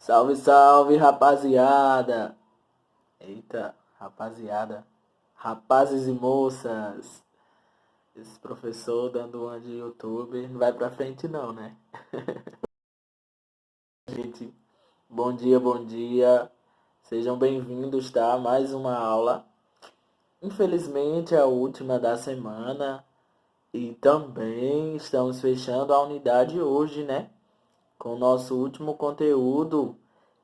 Salve, salve, rapaziada! Eita, rapaziada, rapazes e moças, esse professor dando uma de YouTube não vai pra frente não, né? Gente, bom dia, bom dia. Sejam bem-vindos, tá? Mais uma aula. Infelizmente é a última da semana e também estamos fechando a unidade hoje, né? Com o nosso último conteúdo,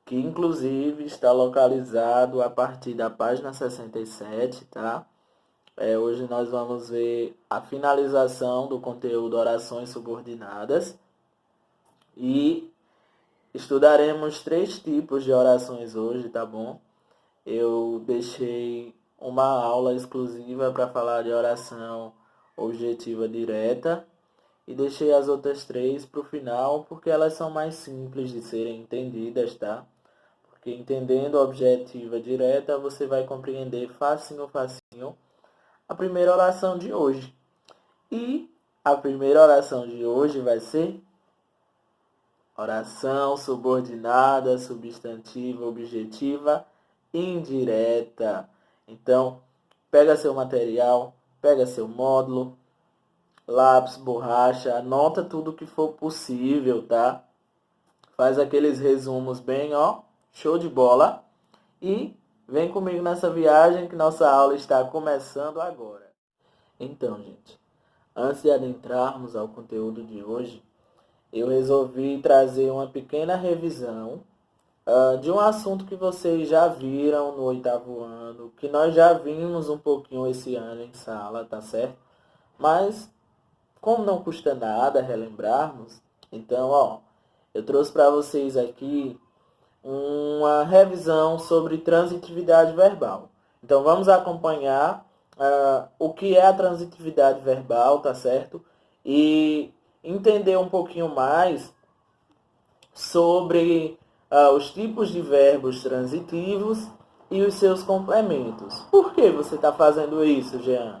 que inclusive está localizado a partir da página 67, tá? Hoje nós vamos ver a finalização do conteúdo orações subordinadas e estudaremos 3 tipos de orações hoje, tá bom? Eu deixei uma aula exclusiva para falar de oração objetiva direta e deixei as outras 3 para o final porque elas são mais simples de serem entendidas, tá? Porque entendendo a objetiva direta, você vai compreender facinho, facinho a primeira oração de hoje. E a primeira oração de hoje vai ser oração subordinada, substantiva, objetiva, indireta. Então, pega seu material, pega seu módulo, lápis, borracha, anota tudo que for possível, tá? Faz aqueles resumos bem, ó, show de bola. E vem comigo nessa viagem que nossa aula está começando agora. Então, gente, antes de adentrarmos ao conteúdo de hoje, eu resolvi trazer uma pequena revisão de um assunto que vocês já viram no 8º ano, que nós já vimos um pouquinho esse ano em sala, tá certo? Mas, como não custa nada relembrarmos, então, ó, eu trouxe para vocês aqui uma revisão sobre transitividade verbal. Então, vamos acompanhar o que é a transitividade verbal, tá certo? E entender um pouquinho mais sobre os tipos de verbos transitivos e os seus complementos. Por que você está fazendo isso, Jean?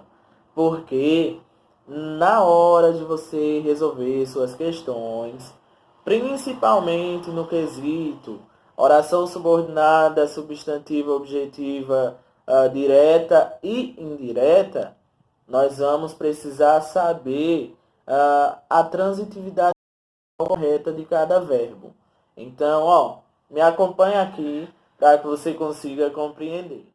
Porque na hora de você resolver suas questões, principalmente no quesito oração subordinada, substantiva, objetiva, direta e indireta, nós vamos precisar saber a transitividade correta de cada verbo. Então, ó, me acompanha aqui para que você consiga compreender.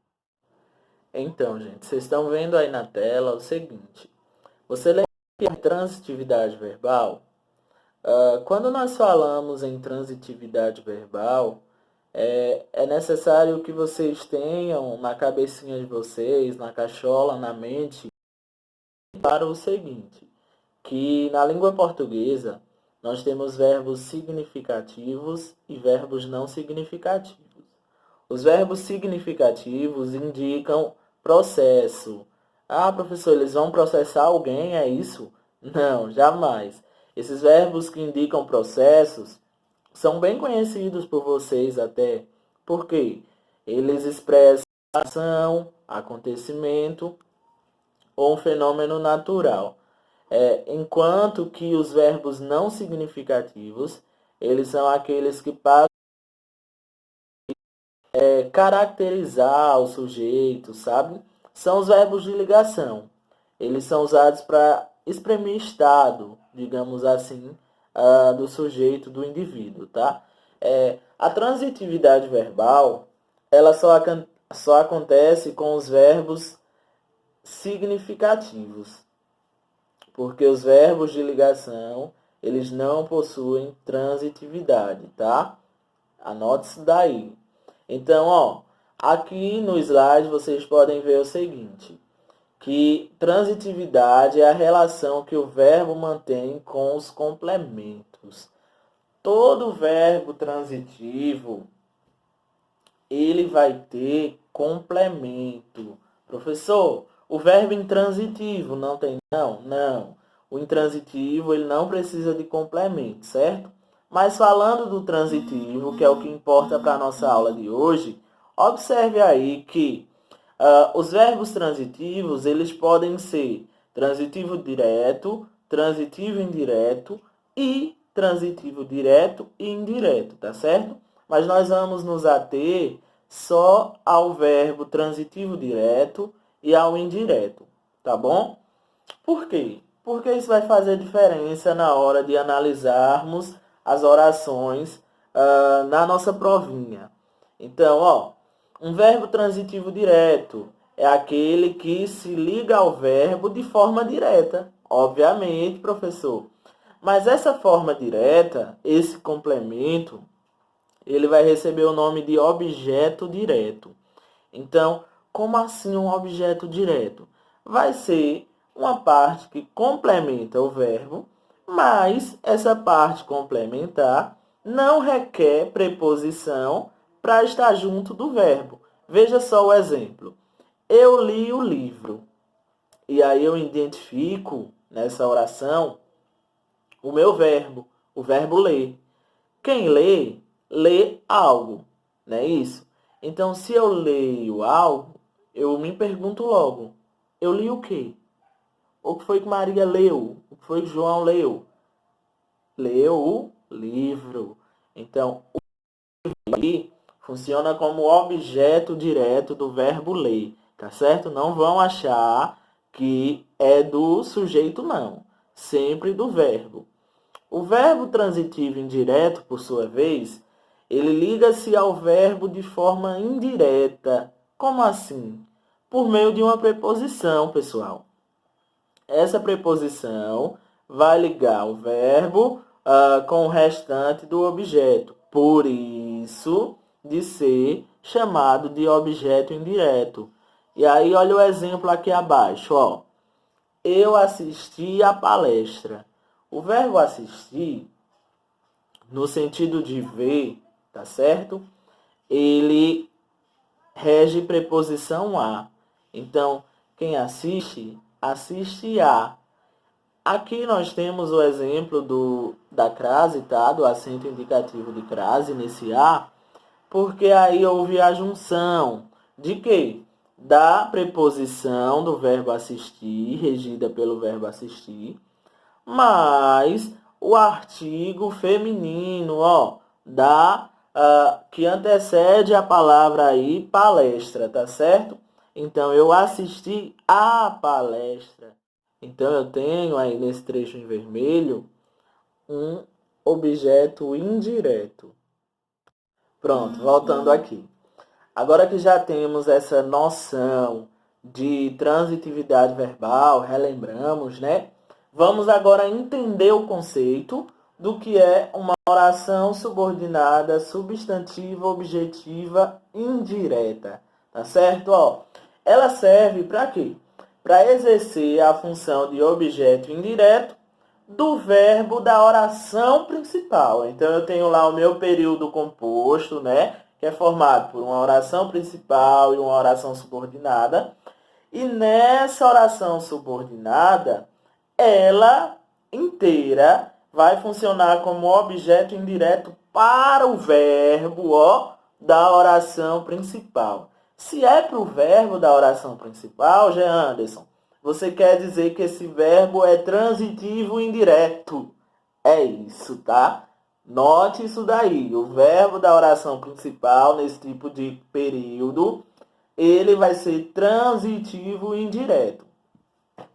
Então, gente, vocês estão vendo aí na tela o seguinte. Você lembra que a transitividade verbal, quando nós falamos em transitividade verbal, é necessário que vocês tenham na cabecinha de vocês, na cachola, na mente, para o seguinte, que na língua portuguesa nós temos verbos significativos e verbos não significativos. Os verbos significativos indicam processo. Ah, professor, eles vão processar alguém, é isso? Não, jamais. Esses verbos que indicam processos são bem conhecidos por vocês até. Por quê? Eles expressam ação, acontecimento ou um fenômeno natural. Enquanto que os verbos não significativos, eles são aqueles que passam a caracterizar o sujeito, sabe? São os verbos de ligação. Eles são usados para exprimir estado, digamos assim, do sujeito, do indivíduo, tá? A transitividade verbal, ela só acontece com os verbos significativos, porque os verbos de ligação, eles não possuem transitividade, tá? Anote isso daí. Então, ó, aqui no slide vocês podem ver o seguinte, que transitividade é a relação que o verbo mantém com os complementos. Todo verbo transitivo, ele vai ter complemento. Professor, o verbo intransitivo não tem não? Não. O intransitivo, ele não precisa de complemento, certo? Mas falando do transitivo, que é o que importa para a nossa aula de hoje, observe aí que os verbos transitivos, eles podem ser transitivo direto, transitivo indireto e transitivo direto e indireto, tá certo? mas nós vamos nos ater só ao verbo transitivo direto e ao indireto, tá bom? Por quê? Porque isso vai fazer diferença na hora de analisarmos as orações na nossa provinha. Então, um verbo transitivo direto é aquele que se liga ao verbo de forma direta. Obviamente, professor. Mas essa forma direta, esse complemento, ele vai receber o nome de objeto direto. Então, como assim um objeto direto? Vai ser uma parte que complementa o verbo, mas essa parte complementar não requer preposição para estar junto do verbo. Veja só o exemplo. Eu li o livro. E aí eu identifico nessa oração o meu verbo, o verbo ler. Quem lê, lê algo, não é isso? Então, se eu leio algo, eu me pergunto logo, eu li o quê? O que foi que Maria leu? O que foi que João leu? Leu o livro. Então, o ler funciona como objeto direto do verbo ler, tá certo? Não vão achar que é do sujeito, não. Sempre do verbo. O verbo transitivo indireto, por sua vez, ele liga-se ao verbo de forma indireta. Como assim? Por meio de uma preposição, pessoal. Essa preposição vai ligar o verbo com o restante do objeto. Por isso, de ser chamado de objeto indireto. E aí, olha o exemplo aqui abaixo. Eu assisti à palestra. O verbo assistir, no sentido de ver, tá certo? Ele rege preposição a. Então, quem assiste, assiste a. Aqui nós temos o exemplo da crase, tá? Do acento indicativo de crase nesse a, porque aí houve a junção de quê? Da preposição do verbo assistir, regida pelo verbo assistir, mais o artigo feminino, que antecede a palavra aí, palestra, tá certo? Então, eu assisti à palestra. Então, eu tenho aí nesse trecho em vermelho um objeto indireto. Pronto, voltando aqui. Agora que já temos essa noção de transitividade verbal, relembramos, né? Vamos agora entender o conceito do que é uma oração subordinada, substantiva, objetiva, indireta. Tá certo? Ela serve para quê? Para exercer a função de objeto indireto do verbo da oração principal. Então, eu tenho lá o meu período composto, né? Que é formado por uma oração principal e uma oração subordinada. E nessa oração subordinada, ela inteira vai funcionar como objeto indireto para o verbo da oração principal. Se é para o verbo da oração principal, Jean Anderson, você quer dizer que esse verbo é transitivo indireto. É isso, tá? Note isso daí. O verbo da oração principal, nesse tipo de período, ele vai ser transitivo indireto.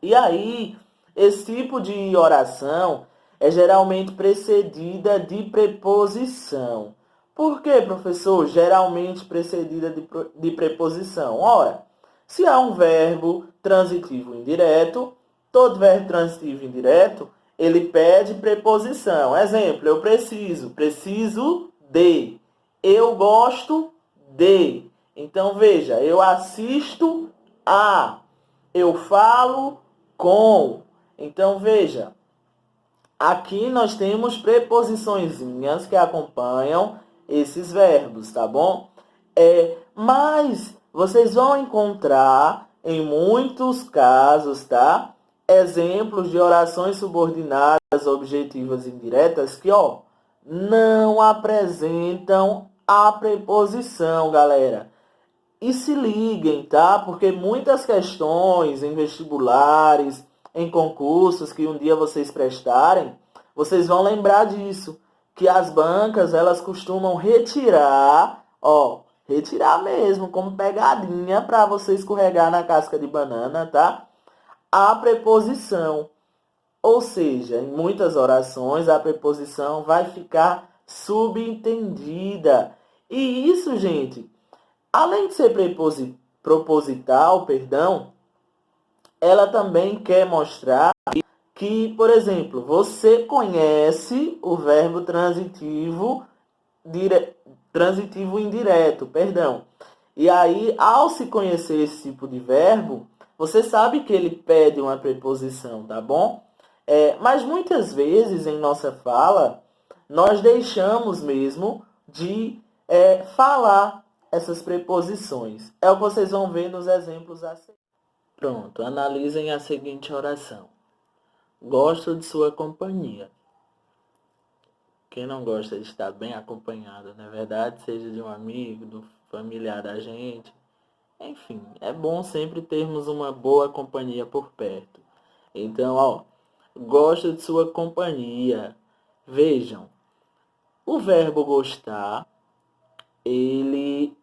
E aí, esse tipo de oração é geralmente precedida de preposição. Por que, professor? Geralmente precedida de preposição. Ora, se há um verbo transitivo indireto, todo verbo transitivo indireto, ele pede preposição. Exemplo, eu preciso de. Eu gosto de. Então, veja, eu assisto a. Eu falo com. Então, veja, aqui nós temos preposiçõezinhas que acompanham esses verbos, tá bom? Mas vocês vão encontrar, em muitos casos, tá? Exemplos de orações subordinadas, objetivas e indiretas que, não apresentam a preposição, galera. E se liguem, tá? Porque muitas questões em vestibulares, em concursos que um dia vocês prestarem, vocês vão lembrar disso. que as bancas, elas costumam retirar, retirar mesmo, como pegadinha para você escorregar na casca de banana, tá? A preposição. Ou seja, em muitas orações a preposição vai ficar subentendida. E isso, gente, além de ser proposital, ela também quer mostrar que, por exemplo, você conhece o verbo transitivo indireto, E aí, ao se conhecer esse tipo de verbo, você sabe que ele pede uma preposição, tá bom? Mas muitas vezes em nossa fala, nós deixamos mesmo de falar essas preposições. É o que vocês vão ver nos exemplos a seguir. Pronto, analisem a seguinte oração. Gosto de sua companhia. Quem não gosta de estar bem acompanhado, não é verdade? Seja de um amigo, do familiar da gente. Enfim, é bom sempre termos uma boa companhia por perto. Então, gosto de sua companhia. Vejam, o verbo gostar, ele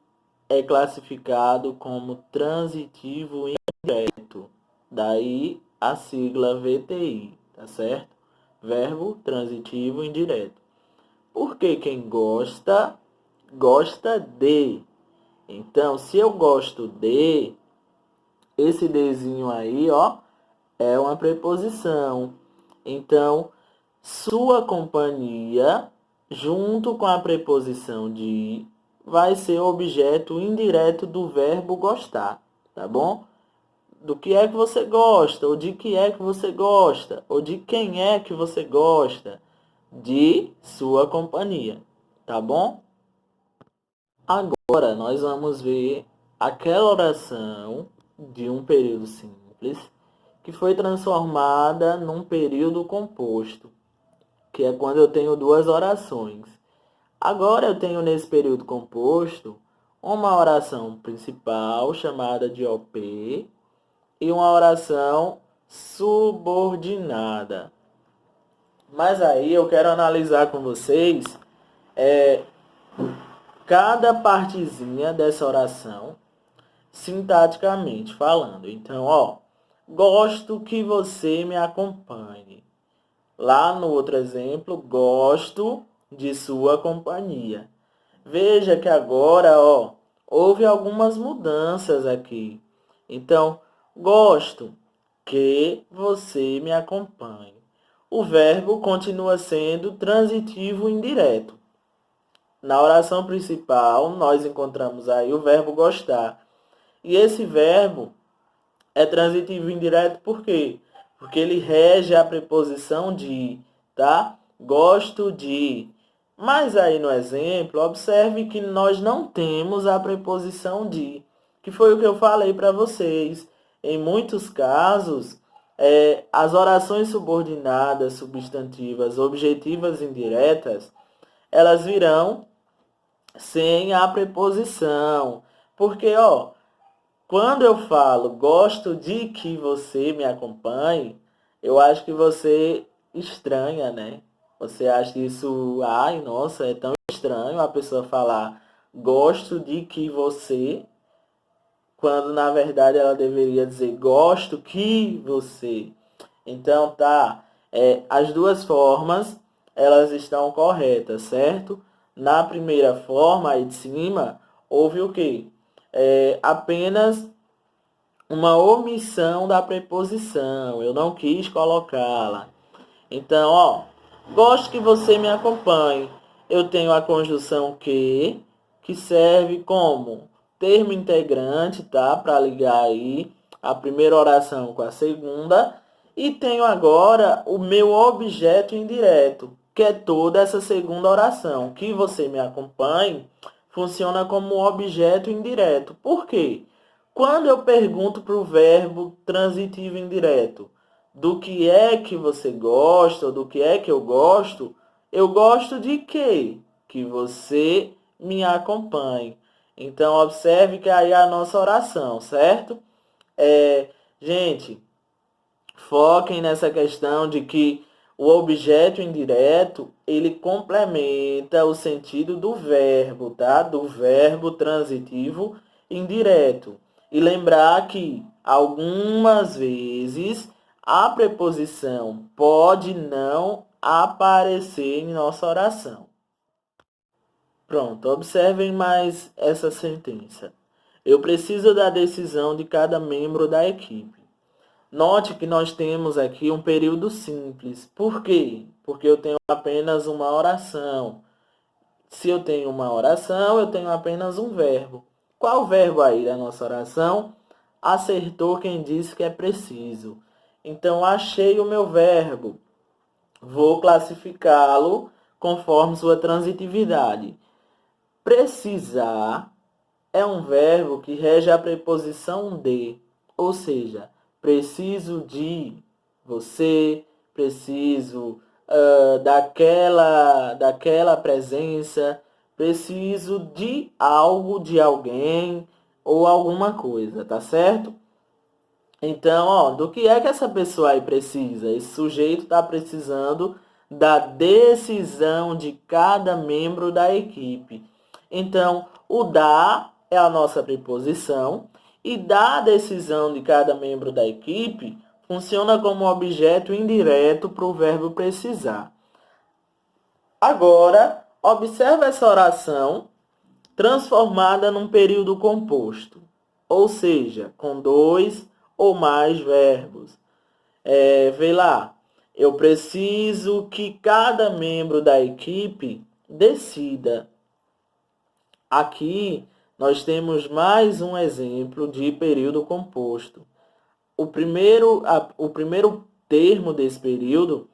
é classificado como transitivo indireto. Daí a sigla VTI, tá certo? Verbo transitivo indireto. Porque quem gosta, gosta de. Então, se eu gosto de, esse dezinho aí, é uma preposição. Então, sua companhia, junto com a preposição de, vai ser objeto indireto do verbo gostar, tá bom? Do que é que você gosta, ou de que é que você gosta, ou de quem é que você gosta, de sua companhia, tá bom? Agora nós vamos ver aquela oração de um período simples que foi transformada num período composto, que é quando eu tenho duas orações. Agora eu tenho nesse período composto uma oração principal chamada de OP e uma oração subordinada. Mas aí eu quero analisar com vocês cada partezinha dessa oração, sintaticamente falando. Então, gosto que você me acompanhe. Lá no outro exemplo, gosto de sua companhia. Veja que agora, houve algumas mudanças aqui. Então, gosto que você me acompanhe. O verbo continua sendo transitivo indireto. Na oração principal, nós encontramos aí o verbo gostar. E esse verbo é transitivo indireto por quê? Porque ele rege a preposição de, tá? Gosto de. Mas aí no exemplo, observe que nós não temos a preposição de, que foi o que eu falei para vocês. Em muitos casos, as orações subordinadas, substantivas, objetivas indiretas, elas virão sem a preposição. Porque, quando eu falo gosto de que você me acompanhe, eu acho que você estranha, né? Você acha isso, ai, nossa, é tão estranho a pessoa falar gosto de que você, quando na verdade ela deveria dizer gosto que você. Então, tá, as duas formas, elas estão corretas, certo? Na primeira forma, aí de cima, houve o quê? Apenas uma omissão da preposição. Eu não quis colocá-la. Então, gosto que você me acompanhe. Eu tenho a conjunção que serve como termo integrante, tá? Para ligar aí a primeira oração com a segunda. E tenho agora o meu objeto indireto, que é toda essa segunda oração. Que você me acompanhe funciona como objeto indireto. Por quê? Quando eu pergunto para o verbo transitivo indireto, do que é que você gosta, ou do que é que eu gosto de quê? Que você me acompanhe. Então, observe que aí é a nossa oração, certo? Gente, foquem nessa questão de que O objeto indireto, ele complementa o sentido do verbo, tá? Do verbo transitivo indireto. E lembrar que algumas vezes a preposição pode não aparecer em nossa oração. Pronto, observem mais essa sentença. Eu preciso da decisão de cada membro da equipe. Note que nós temos aqui um período simples. Por quê? Porque eu tenho apenas uma oração. Se eu tenho uma oração, eu tenho apenas um verbo. Qual o verbo aí da nossa oração? Acertou quem disse que é preciso. Então, achei o meu verbo. Vou classificá-lo conforme sua transitividade. Precisar é um verbo que rege a preposição de, ou seja, preciso de você, preciso daquela presença, preciso de algo, de alguém ou alguma coisa, tá certo? Então, ó, do que é que essa pessoa aí precisa? Esse sujeito está precisando da decisão de cada membro da equipe. Então, o da é a nossa preposição e da decisão de cada membro da equipe funciona como objeto indireto para o verbo precisar. Agora, observe essa oração transformada num período composto, ou seja, com dois ou mais verbos. Vê lá, eu preciso que cada membro da equipe decida. Aqui nós temos mais um exemplo de período composto. O primeiro termo desse período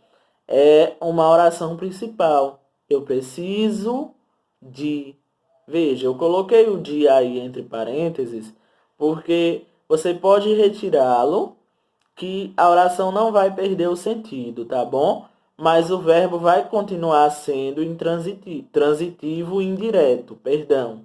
é uma oração principal. Eu preciso de. Veja, eu coloquei o de aí entre parênteses, porque você pode retirá-lo, que a oração não vai perder o sentido, tá bom? Mas o verbo vai continuar sendo transitivo indireto, perdão.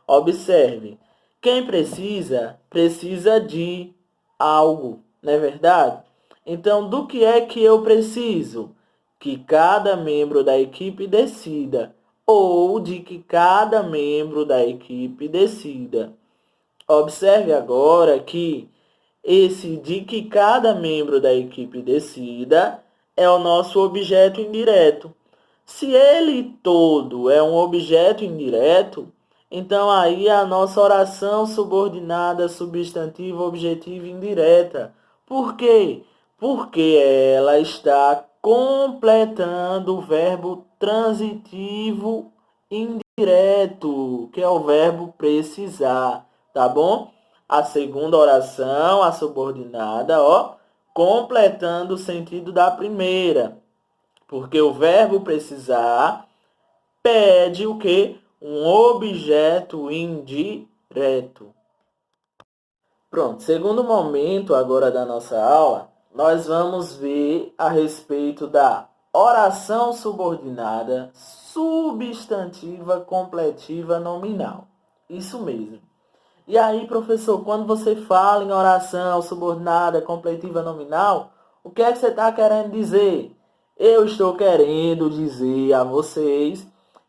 Observe, quem precisa, precisa de algo, não é verdade? Então, do que é que eu preciso? Que cada membro da equipe decida, ou de que cada membro da equipe decida. Observe agora que esse de que cada membro da equipe decida é o nosso objeto indireto. Se ele todo é um objeto indireto, então aí é a nossa oração subordinada substantiva objetiva indireta. Por quê? Porque ela está completando o verbo transitivo indireto, que é o verbo precisar, tá bom? A segunda oração, a subordinada, ó, completando o sentido da primeira. Porque o verbo precisar pede o quê? Um objeto indireto. Pronto, segundo momento agora da nossa aula, nós vamos ver a respeito da oração subordinada substantiva completiva nominal. Isso mesmo. E aí, professor, quando você fala em oração subordinada completiva nominal, o que é que você está querendo dizer? Eu estou querendo dizer a vocês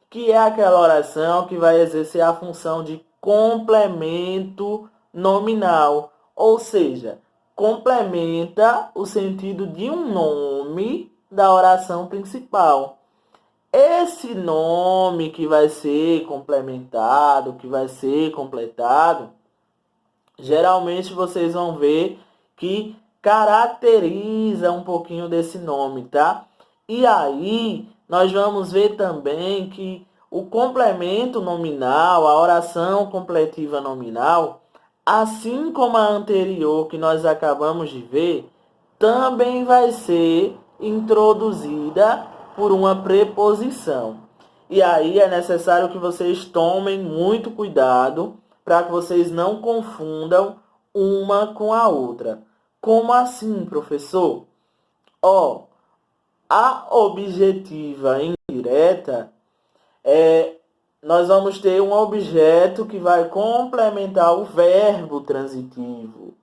que é aquela oração que vai exercer a função de complemento nominal, ou seja, complementa o sentido de um nome da oração principal. Esse nome que vai ser complementado, que vai ser completado, geralmente vocês vão ver que caracteriza um pouquinho desse nome, tá? E aí, nós vamos ver também que o complemento nominal, a oração completiva nominal, assim como a anterior que nós acabamos de ver, também vai ser introduzida por uma preposição. E aí é necessário que vocês tomem muito cuidado para que vocês não confundam uma com a outra. Como assim, professor? A objetiva indireta nós vamos ter um objeto que vai complementar o verbo transitivo.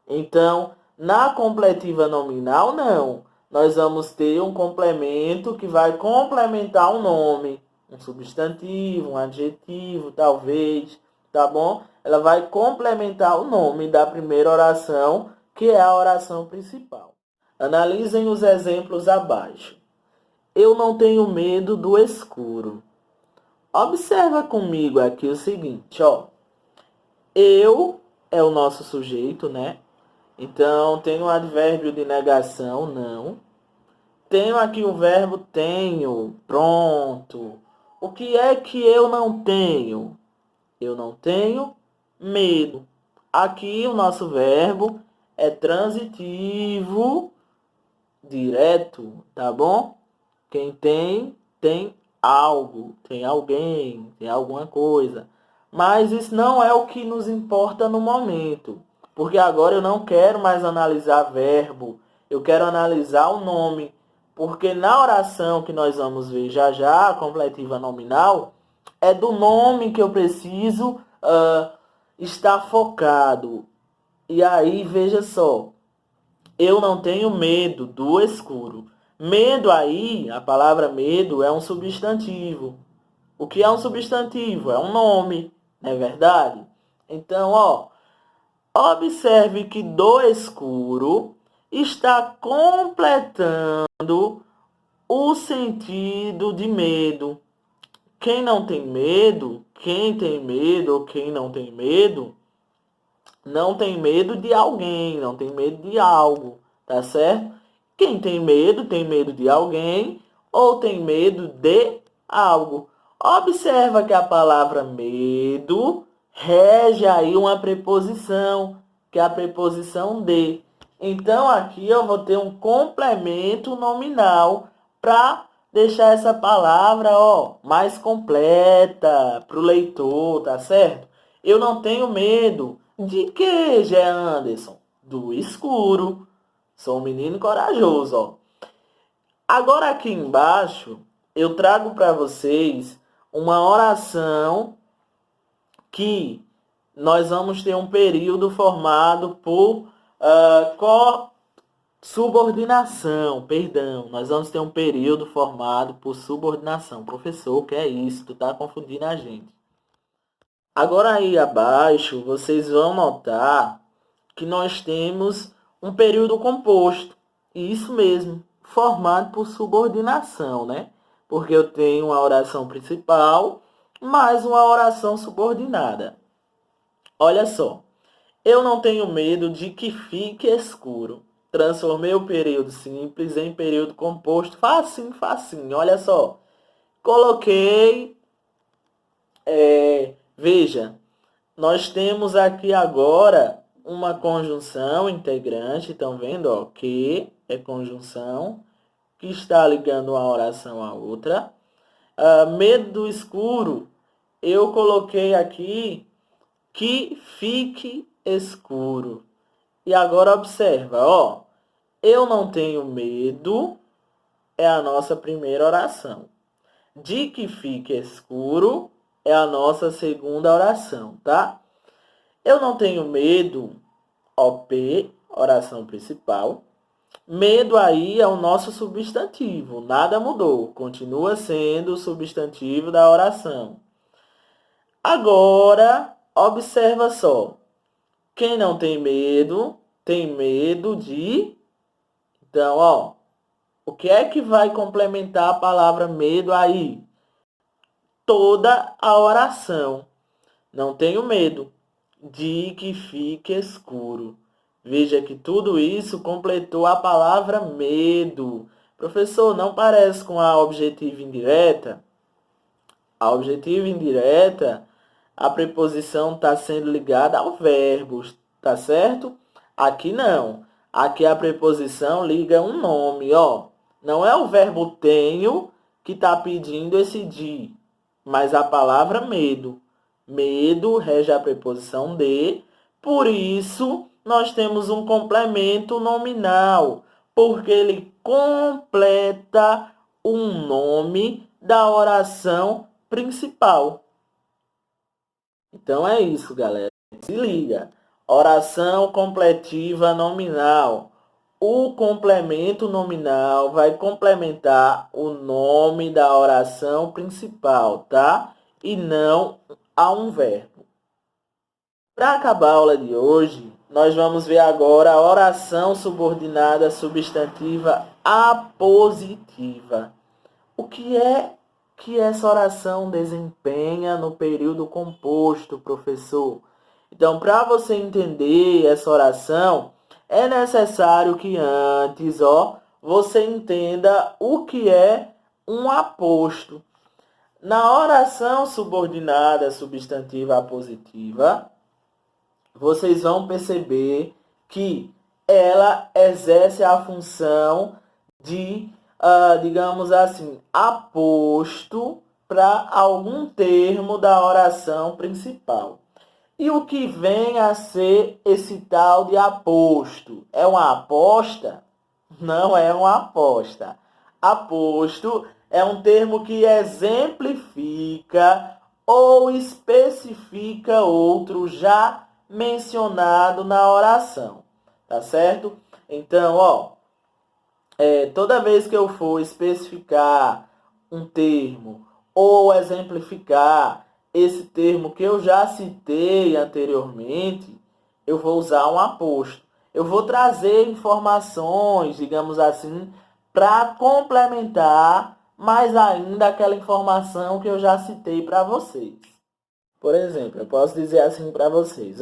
Então, na completiva nominal, não. nós vamos ter um complemento que vai complementar um nome, um substantivo, um adjetivo, talvez, tá bom? Ela vai complementar o nome da primeira oração, que é a oração principal. Analisem os exemplos abaixo. Eu não tenho medo do escuro. Observa comigo aqui o seguinte, ó. Eu é o nosso sujeito, né? Então, tem um advérbio de negação, não. Tenho aqui o verbo tenho, pronto. O que é que eu não tenho? Eu não tenho medo. Aqui o nosso verbo é transitivo direto, tá bom? Quem tem, tem algo, tem alguém, tem alguma coisa. Mas isso não é o que nos importa no momento. Porque agora eu não quero mais analisar verbo, eu quero analisar o nome. Porque na oração que nós vamos ver já já, a completiva nominal, é do nome que eu preciso estar focado. E aí, veja só, eu não tenho medo do escuro. Medo aí, a palavra medo é um substantivo. O que é um substantivo? É um nome, não é verdade? Então, ó, observe que do escuro está completando o sentido de medo. Quem não tem medo, quem tem medo ou quem não tem medo de alguém, não tem medo de algo, tá certo? Quem tem medo de alguém ou tem medo de algo. Observa que a palavra medo rege aí uma preposição, que é a preposição de. Então aqui eu vou ter um complemento nominal para deixar essa palavra, ó, mais completa para o leitor, tá certo? Eu não tenho medo. De que, Gé Anderson? Do escuro. Sou um menino corajoso, ó. Agora aqui embaixo, eu trago para vocês uma oração que nós vamos ter um período formado por subordinação, perdão. Nós vamos ter um período formado por subordinação. Professor, o que é isso? Tu tá confundindo a gente. Agora aí abaixo, vocês vão notar que nós temos um período composto. E isso mesmo, formado por subordinação, né? Porque eu tenho uma oração principal mais uma oração subordinada. Olha só. Eu não tenho medo de que fique escuro. Transformei o período simples em período composto. Facinho, facinho. Olha só. Coloquei. Veja, nós temos aqui agora uma conjunção integrante. Estão vendo? Ó, que é conjunção que está ligando uma oração à outra. Medo do escuro. Eu coloquei aqui que fique escuro. E agora observa, ó. Eu não tenho medo é a nossa primeira oração. De que fique escuro é a nossa segunda oração, tá? Eu não tenho medo, OP, oração principal. Medo aí é o nosso substantivo, nada mudou, continua sendo o substantivo da oração. Agora, observa só. Quem não tem medo de... Então, ó, o que é que vai complementar a palavra medo aí? Toda a oração. Não tenho medo de que fique escuro. Veja que tudo isso completou a palavra medo. Professor, não parece com a objetiva indireta? A objetiva indireta, a preposição está sendo ligada ao verbo, tá certo? Aqui não. Aqui a preposição liga um nome, ó. Não é o verbo tenho que está pedindo esse de, mas a palavra medo. Medo rege a preposição de, por isso nós temos um complemento nominal, porque ele completa um nome da oração principal. Então é isso, galera. Se liga. Oração completiva nominal. o complemento nominal vai complementar o nome da oração principal, tá? E não a um verbo. Para acabar a aula de hoje, nós vamos ver agora a oração subordinada substantiva apositiva. O que essa oração desempenha no período composto, professor? Então, para você entender essa oração, é necessário que antes, você entenda o que é um aposto. Na oração subordinada substantiva apositiva, vocês vão perceber que ela exerce a função de, digamos assim, aposto para algum termo da oração principal. E o que vem a ser esse tal de aposto? É uma aposta? Não é uma aposta. Aposto é um termo que exemplifica ou especifica outro já mencionado na oração. Tá certo? Então, toda vez que eu for especificar um termo ou exemplificar esse termo que eu já citei anteriormente, eu vou usar um aposto. Eu vou trazer informações, digamos assim, para complementar mais ainda aquela informação que eu já citei para vocês. Por exemplo, eu posso dizer assim para vocês,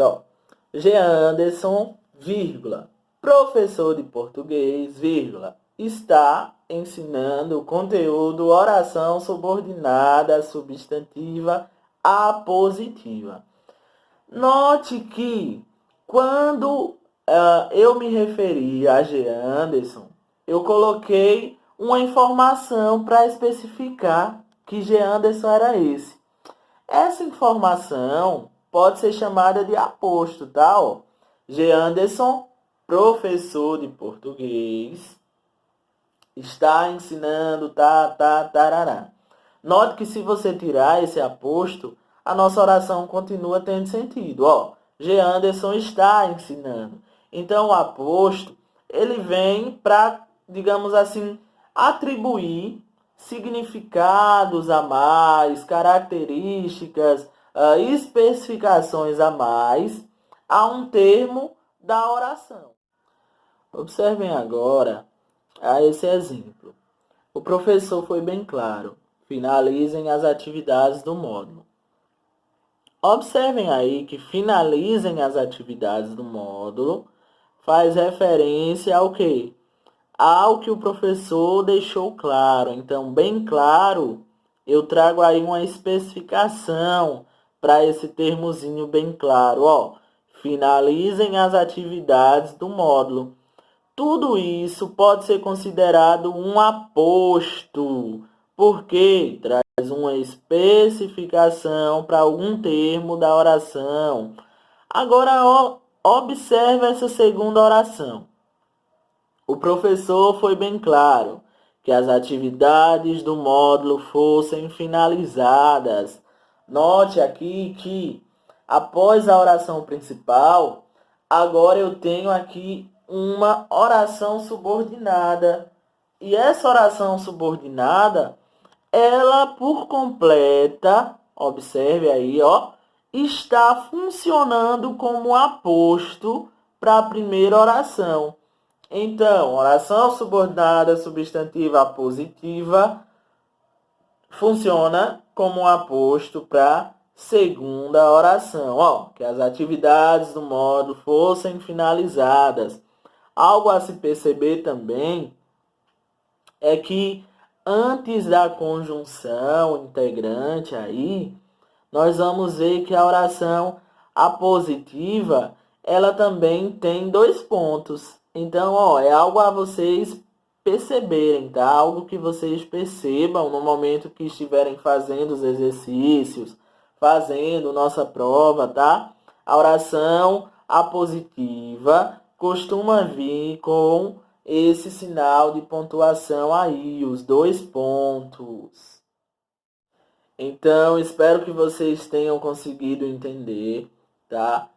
Jean Anderson, vírgula, professor de português, vírgula, está ensinando o conteúdo oração subordinada substantiva apositiva. Note que quando eu me referi a Jean Anderson, eu coloquei uma informação para especificar que Jean Anderson era esse. Essa informação pode ser chamada de aposto, tá? G. Anderson, professor de português, está ensinando, tarará. Note que se você tirar esse aposto, a nossa oração continua tendo sentido. G. Anderson está ensinando. Então, o aposto, ele vem para, digamos assim, atribuir significados a mais, características, especificações a mais a um termo da oração. Observem agora a esse exemplo. O professor foi bem claro. Finalizem as atividades do módulo. Observem aí que finalizem as atividades do módulo faz referência ao quê? Ao que o professor deixou claro. Então, bem claro, eu trago aí uma especificação para esse termozinho bem claro. Finalizem as atividades do módulo. Tudo isso pode ser considerado um aposto, porque traz uma especificação para algum termo da oração. Agora, observe essa segunda oração. O professor foi bem claro que as atividades do módulo fossem finalizadas. Note aqui que, após a oração principal, agora eu tenho aqui uma oração subordinada. E essa oração subordinada, ela por completa, observe aí, está funcionando como aposto para a primeira oração. Então, oração subordinada substantiva positiva funciona como um aposto para segunda oração. Que as atividades do módulo fossem finalizadas. Algo a se perceber também é que antes da conjunção integrante aí, nós vamos ver que a oração apositiva, ela também tem dois pontos. Então, é algo a vocês perceberem, tá? Algo que vocês percebam no momento que estiverem fazendo os exercícios, fazendo nossa prova, tá? A oração apositiva costuma vir com esse sinal de pontuação aí, os dois pontos. Então, espero que vocês tenham conseguido entender, tá?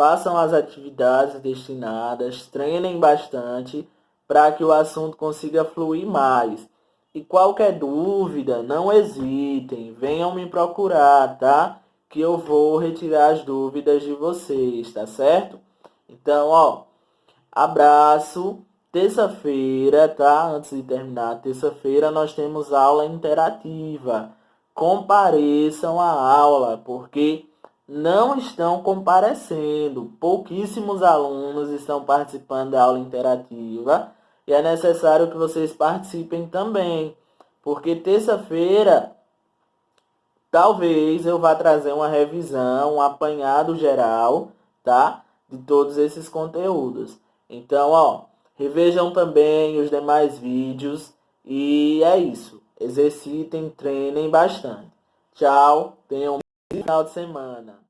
façam as atividades destinadas, treinem bastante para que o assunto consiga fluir mais. E qualquer dúvida, não hesitem, venham me procurar, tá? Que eu vou retirar as dúvidas de vocês, tá certo? Então, ó, abraço. Terça-feira, tá? Antes de terminar, terça-feira nós temos aula interativa. Compareçam à aula, porque não estão comparecendo. Pouquíssimos alunos estão participando da aula interativa e é necessário que vocês participem também, porque terça-feira talvez eu vá trazer uma revisão, um apanhado geral, tá? De todos esses conteúdos. Então, ó, revejam também os demais vídeos e é isso. Exercitem, treinem bastante. Tchau, tenham um bom final de semana.